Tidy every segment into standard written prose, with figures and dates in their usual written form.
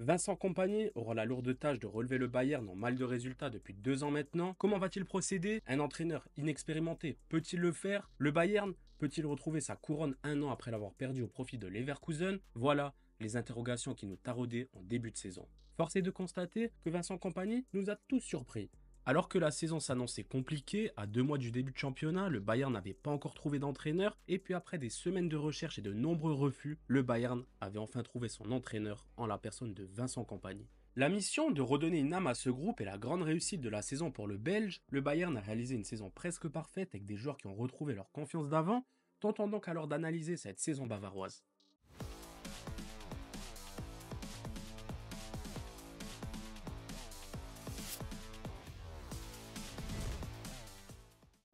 Vincent Kompany aura la lourde tâche de relever le Bayern en mal de résultats depuis 2 ans maintenant. Comment va-t-il procéder? Un entraîneur inexpérimenté peut-il le faire? Le Bayern peut-il retrouver sa couronne 1 an après l'avoir perdu au profit de Leverkusen? Voilà les interrogations qui nous taraudaient en début de saison. Force est de constater que Vincent Kompany nous a tous surpris. Alors que la saison s'annonçait compliquée, à 2 mois du début de championnat, le Bayern n'avait pas encore trouvé d'entraîneur, et puis après des semaines de recherche et de nombreux refus, le Bayern avait enfin trouvé son entraîneur en la personne de Vincent Kompany. La mission de redonner une âme à ce groupe est la grande réussite de la saison pour le Belge. Le Bayern a réalisé une saison presque parfaite avec des joueurs qui ont retrouvé leur confiance d'avant. Tentons donc alors d'analyser cette saison bavaroise.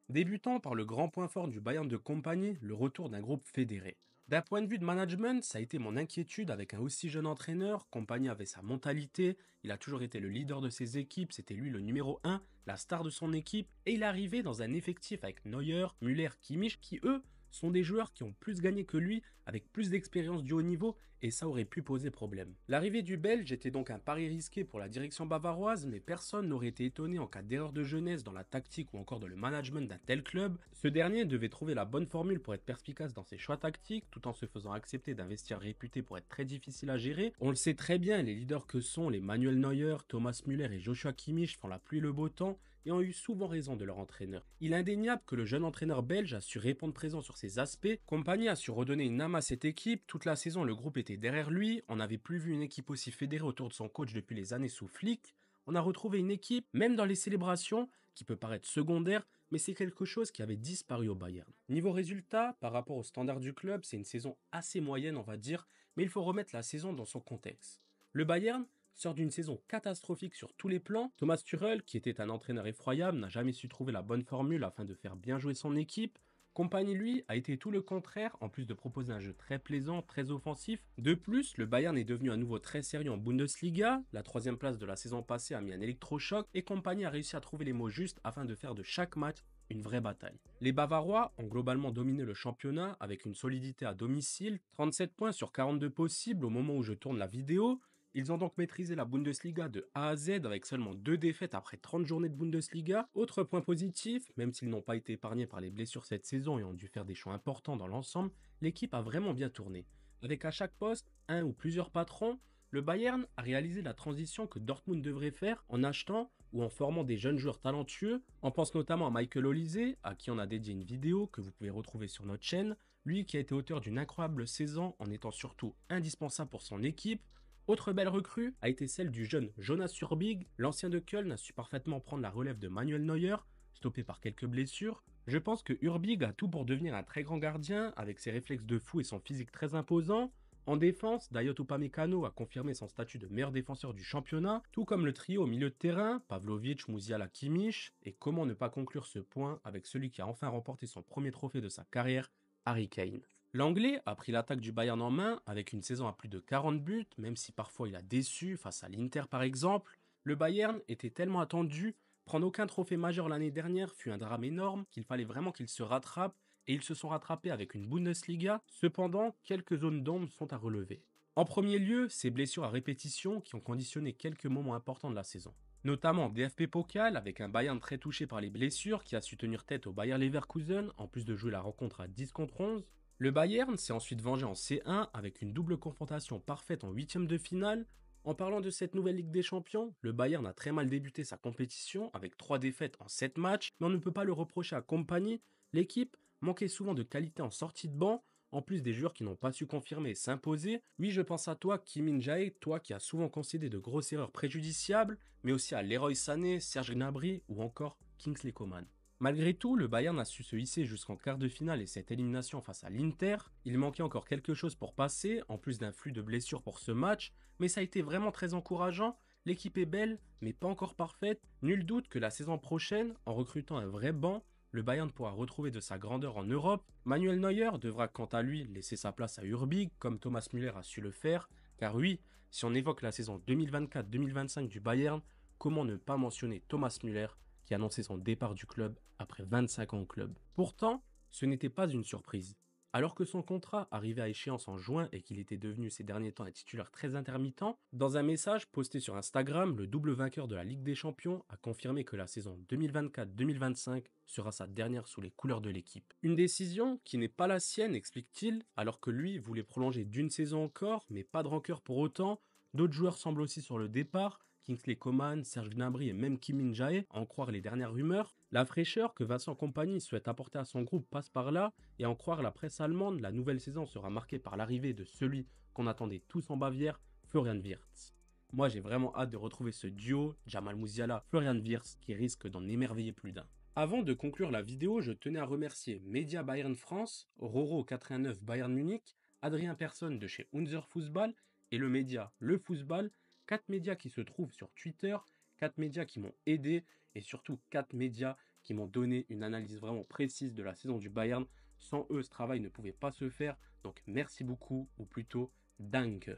Débutant par le grand point fort du Bayern de Kompany, le retour d'un groupe fédéré. D'un point de vue de management, ça a été mon inquiétude avec un aussi jeune entraîneur. Kompany avait sa mentalité, il a toujours été le leader de ses équipes, c'était lui le numéro 1, la star de son équipe, et il arrivait dans un effectif avec Neuer, Müller, Kimmich, qui eux sont des joueurs qui ont plus gagné que lui, avec plus d'expérience du haut niveau, et ça aurait pu poser problème. L'arrivée du Belge était donc un pari risqué pour la direction bavaroise, mais personne n'aurait été étonné en cas d'erreur de jeunesse dans la tactique ou encore dans le management d'un tel club. Ce dernier devait trouver la bonne formule pour être perspicace dans ses choix tactiques, tout en se faisant accepter d'un vestiaire réputé pour être très difficile à gérer. On le sait très bien, les leaders que sont les Manuel Neuer, Thomas Müller et Joshua Kimmich font la pluie et le beau temps, et ont eu souvent raison de leur entraîneur. Il est indéniable que le jeune entraîneur belge a su répondre présent sur ces aspects. Kompany a su redonner une âme à cette équipe. Toute la saison, le groupe était derrière lui. On n'avait plus vu une équipe aussi fédérée autour de son coach depuis les années sous Flick. On a retrouvé une équipe, même dans les célébrations, qui peut paraître secondaire, mais c'est quelque chose qui avait disparu au Bayern. Niveau résultat, par rapport au standard du club, c'est une saison assez moyenne, on va dire, mais il faut remettre la saison dans son contexte. Le Bayern sort d'une saison catastrophique sur tous les plans. Thomas Tuchel, qui était un entraîneur effroyable, n'a jamais su trouver la bonne formule afin de faire bien jouer son équipe. Kompany, lui, a été tout le contraire, en plus de proposer un jeu très plaisant, très offensif. De plus, le Bayern est devenu à nouveau très sérieux en Bundesliga. La 3e place de la saison passée a mis un électrochoc et Kompany a réussi à trouver les mots justes afin de faire de chaque match une vraie bataille. Les Bavarois ont globalement dominé le championnat avec une solidité à domicile, 37 points sur 42 possibles au moment où je tourne la vidéo. Ils ont donc maîtrisé la Bundesliga de A à Z avec seulement 2 défaites après 30 journées de Bundesliga. Autre point positif, même s'ils n'ont pas été épargnés par les blessures cette saison et ont dû faire des choix importants dans l'ensemble, l'équipe a vraiment bien tourné. Avec à chaque poste, un ou plusieurs patrons, le Bayern a réalisé la transition que Dortmund devrait faire en achetant ou en formant des jeunes joueurs talentueux. On pense notamment à Michael Olise, à qui on a dédié une vidéo que vous pouvez retrouver sur notre chaîne, lui qui a été auteur d'une incroyable saison en étant surtout indispensable pour son équipe. Autre belle recrue a été celle du jeune Jonas Urbig. L'ancien de Köln a su parfaitement prendre la relève de Manuel Neuer, stoppé par quelques blessures. Je pense que Urbig a tout pour devenir un très grand gardien, avec ses réflexes de fou et son physique très imposant. En défense, Dayot Upamecano a confirmé son statut de meilleur défenseur du championnat, tout comme le trio au milieu de terrain, Pavlovic, Musiala, Kimmich. Et comment ne pas conclure ce point avec celui qui a enfin remporté son premier trophée de sa carrière, Harry Kane. L'Anglais a pris l'attaque du Bayern en main avec une saison à plus de 40 buts, même si parfois il a déçu face à l'Inter par exemple. Le Bayern était tellement attendu, prendre aucun trophée majeur l'année dernière fut un drame énorme, qu'il fallait vraiment qu'ils se rattrapent, et ils se sont rattrapés avec une Bundesliga. Cependant, quelques zones d'ombre sont à relever. En premier lieu, ces blessures à répétition qui ont conditionné quelques moments importants de la saison. Notamment DFB Pokal, avec un Bayern très touché par les blessures, qui a su tenir tête au Bayer Leverkusen, en plus de jouer la rencontre à 10 contre 11. Le Bayern s'est ensuite vengé en C1 avec une double confrontation parfaite en 8e de finale. En parlant de cette nouvelle Ligue des Champions, le Bayern a très mal débuté sa compétition avec 3 défaites en 7 matchs, mais on ne peut pas le reprocher à Kompany. L'équipe manquait souvent de qualité en sortie de banc, en plus des joueurs qui n'ont pas su confirmer et s'imposer. Oui, je pense à toi, Kim Min-jae, toi qui as souvent concédé de grosses erreurs préjudiciables, mais aussi à Leroy Sané, Serge Gnabry ou encore Kingsley Coman. Malgré tout, le Bayern a su se hisser jusqu'en quart de finale et cette élimination face à l'Inter. Il manquait encore quelque chose pour passer, en plus d'un flux de blessures pour ce match, mais ça a été vraiment très encourageant. L'équipe est belle, mais pas encore parfaite. Nul doute que la saison prochaine, en recrutant un vrai banc, le Bayern pourra retrouver de sa grandeur en Europe. Manuel Neuer devra quant à lui laisser sa place à Urbig, comme Thomas Müller a su le faire, car oui, si on évoque la saison 2024-2025 du Bayern, comment ne pas mentionner Thomas Müller, qui a annoncé son départ du club après 25 ans au club. Pourtant, ce n'était pas une surprise. Alors que son contrat arrivait à échéance en juin et qu'il était devenu ces derniers temps un titulaire très intermittent, dans un message posté sur Instagram, le double vainqueur de la Ligue des Champions a confirmé que la saison 2024-2025 sera sa dernière sous les couleurs de l'équipe. Une décision qui n'est pas la sienne, explique-t-il, alors que lui voulait prolonger d'une saison encore, mais pas de rancœur pour autant. D'autres joueurs semblent aussi sur le départ, Kingsley Coman, Serge Gnabry et même Kim Min-jae, à en croire les dernières rumeurs. La fraîcheur que Vincent Kompany souhaite apporter à son groupe passe par là, et à en croire la presse allemande, la nouvelle saison sera marquée par l'arrivée de celui qu'on attendait tous en Bavière, Florian Wirtz. Moi j'ai vraiment hâte de retrouver ce duo, Jamal Musiala, Florian Wirtz, qui risque d'en émerveiller plus d'un. Avant de conclure la vidéo, je tenais à remercier Media Bayern France, Roro89 Bayern Munich, Adrien Persson de chez Unser Fußball et le média Le Football, 4 médias qui se trouvent sur Twitter, 4 médias qui m'ont aidé et surtout 4 médias qui m'ont donné une analyse vraiment précise de la saison du Bayern. Sans eux, ce travail ne pouvait pas se faire, donc merci beaucoup, ou plutôt danke.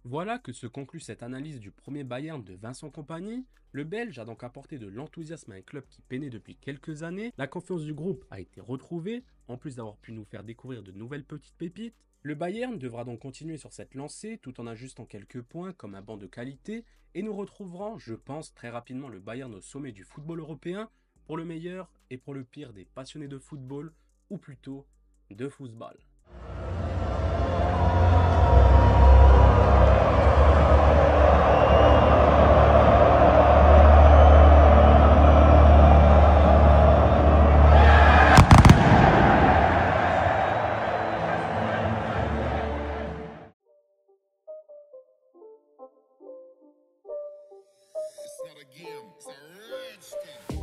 Voilà que se conclut cette analyse du premier Bayern de Vincent Kompany. Le Belge a donc apporté de l'enthousiasme à un club qui peinait depuis quelques années. La confiance du groupe a été retrouvée, en plus d'avoir pu nous faire découvrir de nouvelles petites pépites. Le Bayern devra donc continuer sur cette lancée tout en ajustant quelques points comme un banc de qualité et nous retrouverons, je pense, très rapidement le Bayern au sommet du football européen pour le meilleur et pour le pire des passionnés de football, ou plutôt de football. It's not a game, it's a rich thing.